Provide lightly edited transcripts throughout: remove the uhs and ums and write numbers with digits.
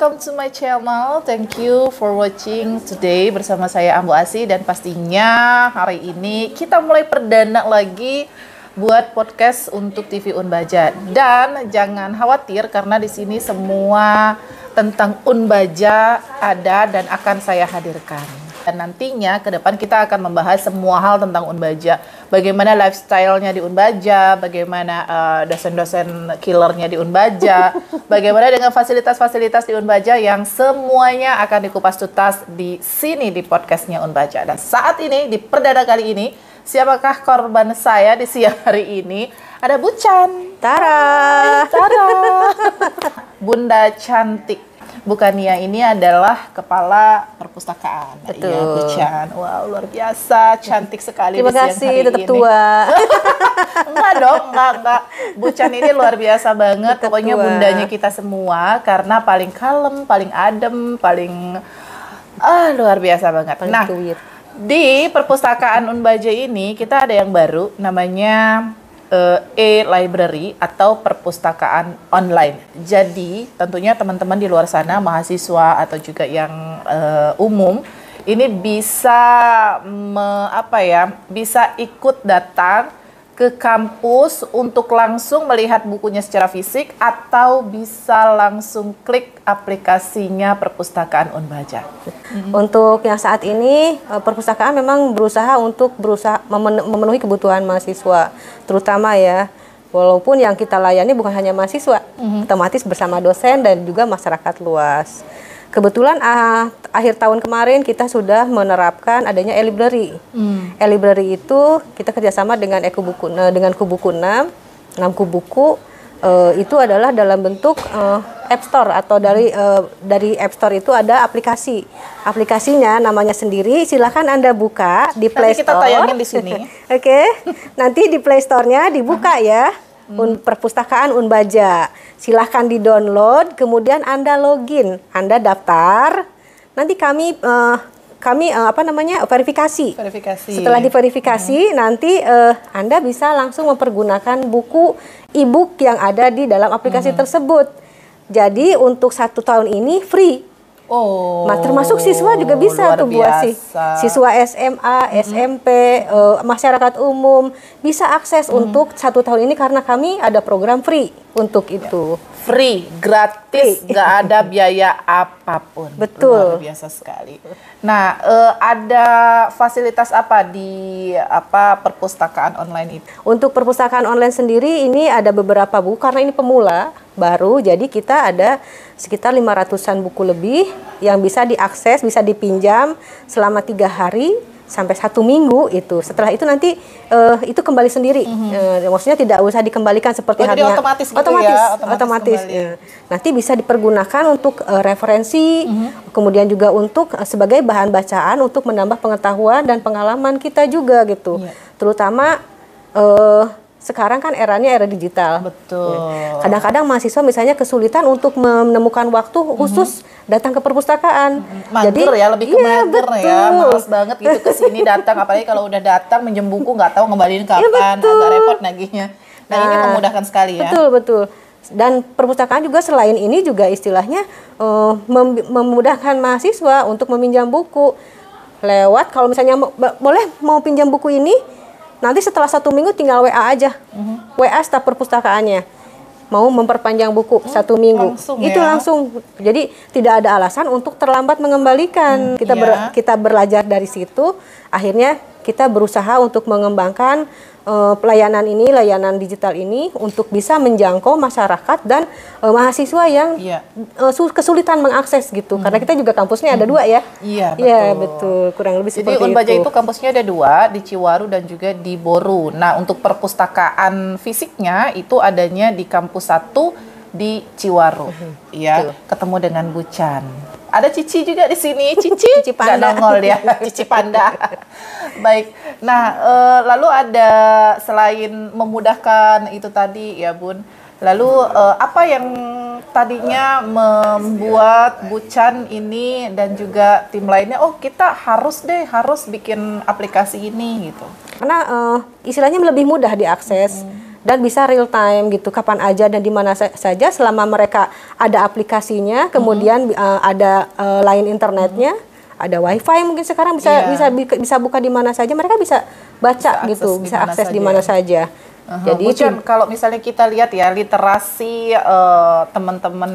welcome to my channel. Thank you for watching today bersama saya Ambu Asi, dan pastinya hari ini kita mulai perdana lagi buat podcast untuk TV Unbaja. Dan jangan khawatir karena di sini semua tentang Unbaja ada dan akan saya hadirkan. Dan nantinya ke depan kita akan membahas semua hal tentang Unbaja. Bagaimana lifestyle-nya di Unbaja, bagaimana dosen-dosen killernya di Unbaja, bagaimana dengan fasilitas-fasilitas di Unbaja yang semuanya akan dikupas tuntas di sini di podcastnya Unbaja. Dan saat ini, di perdana kali ini, siapakah korban saya di siang hari ini? Ada Bucan. Tara. Tara. Bunda cantik. Bukannya ini adalah kepala perpustakaan. Betul. Iya, Bucan. Wow, luar biasa, cantik sekali. Terima kasih, tetap tua. Enggak dong, enggak. Bucan ini luar biasa banget. Tetap Pokoknya tua. bundanya kita semua karena paling kalem, paling adem, paling luar biasa banget. Paling Nah, tuwir. di perpustakaan Unbaja ini kita ada yang baru namanya e-library atau perpustakaan online. Jadi tentunya teman-teman di luar sana, mahasiswa atau juga yang umum, ini bisa bisa ikut datang ke kampus untuk langsung melihat bukunya secara fisik atau bisa langsung klik aplikasinya perpustakaan Unbaja. Untuk yang saat ini perpustakaan memang berusaha memenuhi kebutuhan mahasiswa, terutama ya. Walaupun yang kita layani bukan hanya mahasiswa, otomatis bersama dosen dan juga masyarakat luas. Kebetulan akhir tahun kemarin kita sudah menerapkan adanya e-library. E-library itu kita kerjasama dengan Kubuku 6 Kubuku. Itu adalah dalam bentuk App Store atau dari App Store itu ada aplikasinya namanya sendiri. Silakan Anda buka di Play Store. Nanti kita tayangin di sini. Oke. Nanti di Play Store-nya dibuka ya. Perpustakaan Unbaja. Silahkan di-download, kemudian Anda login, Anda daftar. Nanti kami verifikasi. Setelah diverifikasi, nanti Anda bisa langsung mempergunakan buku e-book yang ada di dalam aplikasi tersebut. Jadi untuk 1 tahun ini free. Termasuk siswa juga bisa tuh buat siswa SMA, SMP, masyarakat umum bisa akses untuk 1 tahun ini karena kami ada program free untuk itu. Free, gratis, nggak ada biaya apapun. Betul. Luar biasa sekali. Nah, ada fasilitas apa di perpustakaan online itu? Untuk perpustakaan online sendiri ini ada beberapa buku karena ini pemula baru, jadi kita ada sekitar 500-an buku lebih yang bisa diakses, bisa dipinjam selama 3 hari sampai 1 minggu itu. Setelah itu nanti itu kembali sendiri. Maksudnya tidak usah dikembalikan seperti halnya. Otomatis gitu ya? Otomatis. Nanti bisa dipergunakan untuk referensi, kemudian juga untuk sebagai bahan bacaan untuk menambah pengetahuan dan pengalaman kita juga gitu. Terutama sekarang kan eranya era digital. Betul. Ya. Kadang-kadang mahasiswa misalnya kesulitan untuk menemukan waktu khusus datang ke perpustakaan. Mager ya, lebih ke mager ya. Males banget gitu ke sini datang, apalagi kalau udah datang minjem buku nggak tahu ngembaliin kapan, agak repot naginya. Nah, ini memudahkan sekali ya. Betul. Dan perpustakaan juga selain ini juga istilahnya memudahkan mahasiswa untuk meminjam buku lewat, kalau misalnya mau pinjam buku ini, nanti setelah 1 minggu tinggal WA aja. WA staf perpustakaannya. Mau memperpanjang buku 1 minggu. Itu langsung. Jadi tidak ada alasan untuk terlambat mengembalikan. Kita belajar dari situ. Akhirnya kita berusaha untuk mengembangkan layanan digital ini untuk bisa menjangkau masyarakat dan mahasiswa yang kesulitan mengakses gitu. Karena kita juga kampusnya ada 2 ya. Iya, betul. Kurang lebih seperti itu. Jadi Unbaja itu kampusnya ada 2, di Ciwaru dan juga di Boru. Nah, untuk perpustakaan fisiknya itu adanya di kampus 1 di Ciwaru. Iya, ketemu dengan Bucan. Ada Cici juga di sini, Cici Panda. Nggak nongol ya, Cici Panda. Baik. Nah, lalu ada selain memudahkan itu tadi ya, Bun. Lalu apa yang tadinya membuat Bucan ini dan juga tim lainnya, kita harus bikin aplikasi ini gitu? Karena istilahnya lebih mudah diakses dan bisa real time gitu, kapan aja dan di mana saja selama mereka ada aplikasinya, kemudian ada line internetnya, ada wifi mungkin sekarang bisa buka di mana saja, mereka bisa baca gitu, bisa akses di mana saja. Jadi kalau misalnya kita lihat ya literasi teman-teman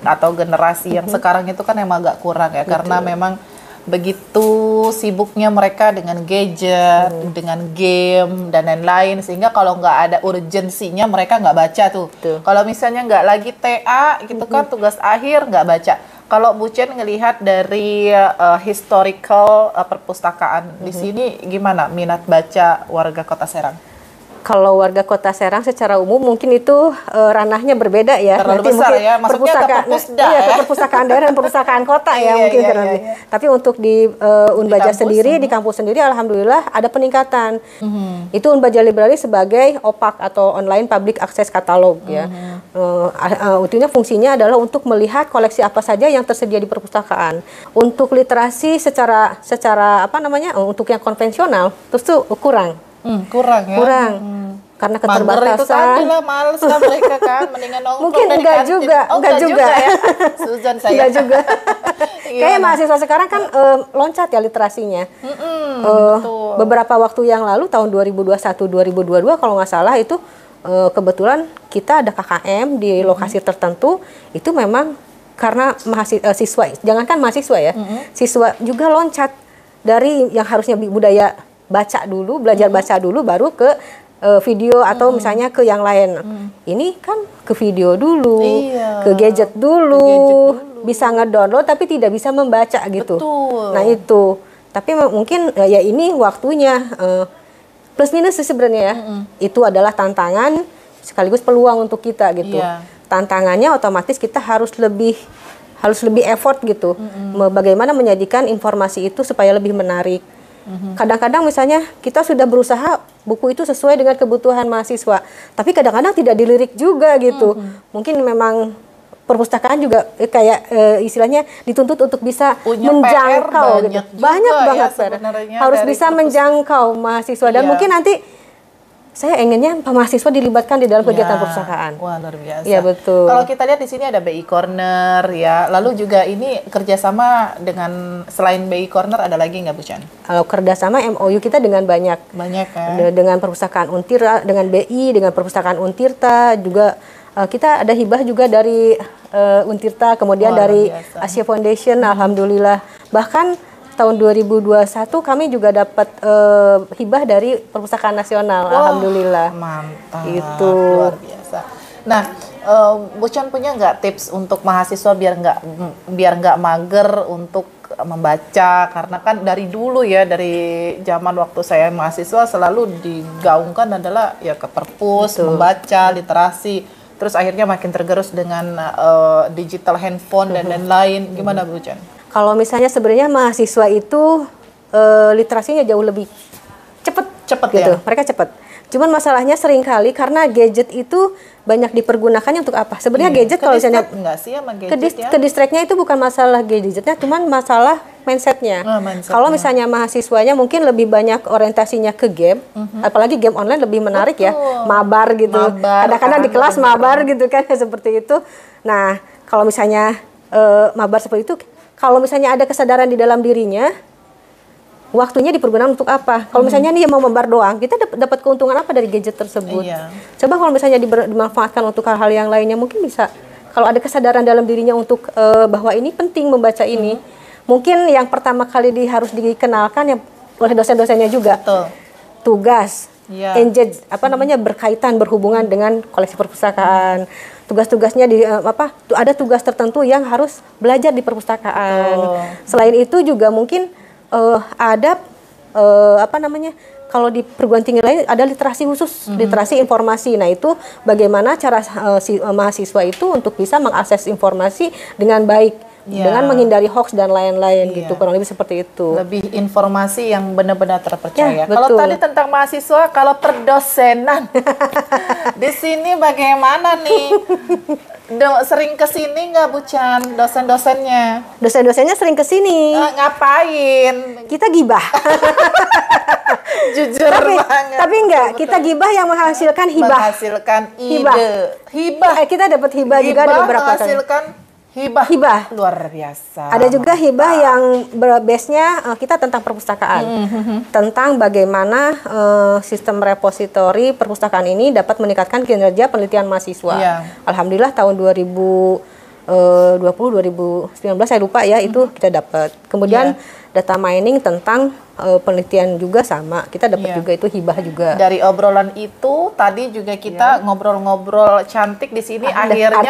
atau generasi yang sekarang itu kan emang agak kurang ya, karena memang begitu sibuknya mereka dengan gadget, dengan game dan lain-lain, sehingga kalau nggak ada urgensinya mereka nggak baca tuh. Kalau misalnya nggak lagi TA gitu kan, tugas akhir nggak baca. Kalau Bu Chen ngelihat dari historical perpustakaan di sini, gimana minat baca warga Kota Serang? Kalau warga Kota Serang secara umum mungkin itu ranahnya berbeda ya. Terlalu nanti besar mungkin ya, maksudnya ke perpusda ya. Ke perpustakaan daerah dan perpustakaan kota ya mungkin lebih. Tapi untuk di Unbaja sendiri, di kampus sendiri, alhamdulillah ada peningkatan. Itu Unbaja Library sebagai OPAC atau Online Public Access Catalog ya. Intinya fungsinya adalah untuk melihat koleksi apa saja yang tersedia di perpustakaan. Untuk literasi secara apa namanya, untuk yang konvensional terus tuh kurang. Kurang ya? Kurang. Karena keterbatasan. Mager itu tadi lah, males lah mereka kan, mendingan nongkrong. Mungkin enggak juga, enggak juga ya. Susan saya. Enggak juga. Kayak mahasiswa sekarang kan loncat ya literasinya. Betul. Beberapa waktu yang lalu tahun 2021-2022 kalau nggak salah itu kebetulan kita ada KKM di lokasi tertentu, itu memang karena siswa, jangankan mahasiswa ya, siswa juga loncat dari yang harusnya budaya baca dulu, belajar baca dulu, baru ke video atau misalnya ke yang lain. Ini kan ke video dulu, ke gadget dulu, bisa ngedownload tapi tidak bisa membaca gitu. Betul. Nah itu, tapi mungkin ya ini waktunya, plus minus sebenarnya ya. Itu adalah tantangan sekaligus peluang untuk kita gitu. Tantangannya otomatis kita harus lebih effort gitu. Bagaimana menyajikan informasi itu supaya lebih menarik. Kadang-kadang misalnya kita sudah berusaha buku itu sesuai dengan kebutuhan mahasiswa, tapi kadang-kadang tidak dilirik juga gitu. Mungkin memang perpustakaan juga kayak istilahnya dituntut untuk bisa menjangkau gitu. Banyak banget harus bisa menjangkau mahasiswa dan mungkin nanti saya inginnya mahasiswa dilibatkan di dalam kegiatan perpustakaan. Wah, luar biasa. Iya, betul. Kalau kita lihat di sini ada BI Corner ya. Lalu juga ini kerjasama dengan selain BI Corner ada lagi nggak Bu Chan? Kalau kerjasama MOU kita dengan banyak ya. Dengan perpustakaan Untirta, dengan BI, dengan perpustakaan Untirta juga kita ada hibah juga dari Untirta, kemudian dari Asia Foundation, alhamdulillah. Bahkan tahun 2021 kami juga dapat hibah dari Perpustakaan Nasional, alhamdulillah. Mantap, itu luar biasa. Nah, Bu Chan punya nggak tips untuk mahasiswa biar nggak mager untuk membaca? Karena kan dari dulu ya, dari zaman waktu saya mahasiswa selalu digaungkan adalah ya ke perpus, membaca, literasi. Terus akhirnya makin tergerus dengan digital handphone dan lain-lain. Gimana Bu Chan? Kalau misalnya sebenarnya mahasiswa itu literasinya jauh lebih cepat gitu. Ya? Mereka cepat. Cuman masalahnya seringkali karena gadget itu banyak dipergunakannya untuk apa? Sebenarnya gadget kalau misalnya kedistract-nya itu bukan masalah gadgetnya, cuman masalah mindsetnya. Kalau misalnya mahasiswanya mungkin lebih banyak orientasinya ke game, apalagi game online lebih menarik ya, mabar gitu. Kadang-kadang di kelas mabar gitu kan, seperti itu. Nah, kalau misalnya mabar seperti itu, kalau misalnya ada kesadaran di dalam dirinya, waktunya dipergunakan untuk apa? Kalau misalnya nih mau membar doang, kita dapat keuntungan apa dari gadget tersebut? Coba kalau misalnya dimanfaatkan untuk hal-hal yang lainnya, mungkin bisa. Kalau ada kesadaran dalam dirinya untuk bahwa ini penting membaca ini, mungkin yang pertama kali harus dikenalkan ya oleh dosen-dosennya juga. Tugas, engage, berkaitan, berhubungan dengan koleksi perpustakaan. Tugas-tugasnya ada tugas tertentu yang harus belajar di perpustakaan. Selain itu juga mungkin ada kalau di perguruan tinggi lain ada literasi khusus, literasi informasi. Nah itu bagaimana cara mahasiswa itu untuk bisa mengakses informasi dengan baik. dengan menghindari hoax dan lain-lain gitu, kurang lebih seperti itu. Lebih informasi yang benar-benar terpercaya. Ya, kalau betul. tadi tentang mahasiswa, kalau perdosenan di sini bagaimana nih? Sering kesini nggak Bu Chan dosen-dosennya? Dosen-dosennya sering kesini. Ngapain? Kita gibah. Jujur banget. Tapi enggak, kita gibah yang menghasilkan hibah. Menghasilkan ide. Hibah. Kita dapat hibah juga ada beberapa kali. Menghasilkan hibah. Luar biasa. Ada juga hibah yang base-nya kita tentang perpustakaan. Tentang bagaimana sistem repositori perpustakaan ini dapat meningkatkan kinerja penelitian mahasiswa. Alhamdulillah tahun 2019 saya lupa ya, itu kita dapat. Kemudian data mining tentang penelitian juga sama, kita dapat juga itu hibah juga. Dari obrolan itu tadi juga kita ngobrol-ngobrol cantik di sini, akhirnya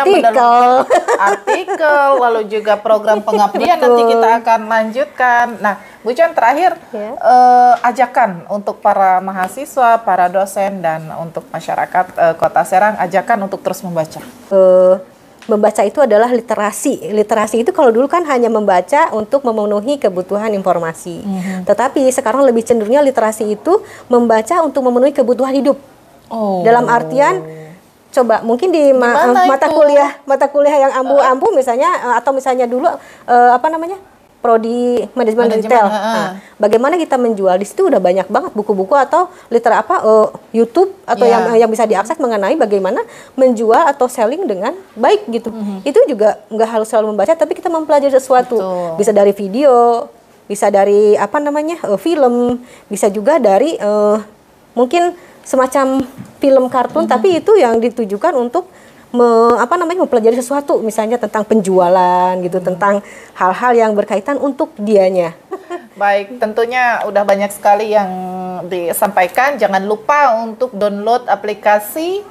artikel lalu juga program pengabdian nanti kita akan lanjutkan. Nah, Bu Chan terakhir ajakan untuk para mahasiswa, para dosen dan untuk masyarakat Kota Serang, ajakan untuk terus membaca. Membaca itu adalah literasi. Literasi itu kalau dulu kan hanya membaca untuk memenuhi kebutuhan informasi. Tetapi sekarang lebih cenderungnya literasi itu membaca untuk memenuhi kebutuhan hidup. Dalam artian, coba mungkin di mata kuliah yang ambu-ambu misalnya, atau misalnya dulu prodi manajemen retail. Nah, bagaimana kita menjual, di situ udah banyak banget buku-buku atau YouTube atau yang bisa diakses mengenai bagaimana menjual atau selling dengan baik gitu. Itu juga nggak harus selalu membaca, tapi kita mempelajari sesuatu. Bisa dari video, bisa dari film, bisa juga dari mungkin semacam film kartun, tapi itu yang ditujukan untuk mempelajari sesuatu, misalnya tentang penjualan gitu, tentang hal-hal yang berkaitan untuk dianya. Baik, tentunya udah banyak sekali yang disampaikan. Jangan lupa untuk download aplikasi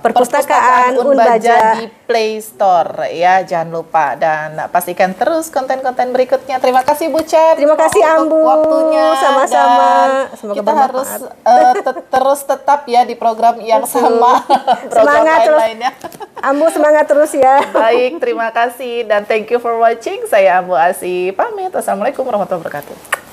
Perpustakaan Unbaja di Play Store ya, jangan lupa, dan pastikan terus konten-konten berikutnya. Terima kasih Bu Chan. Terima kasih Ambu. Waktunya. Sama-sama. Semoga kita harus terus tetap ya di program yang sama. Semangat terus. Lainnya. Ambu semangat terus ya. Baik, terima kasih dan thank you for watching. Saya Ambu Asih pamit. Assalamualaikum warahmatullahi wabarakatuh.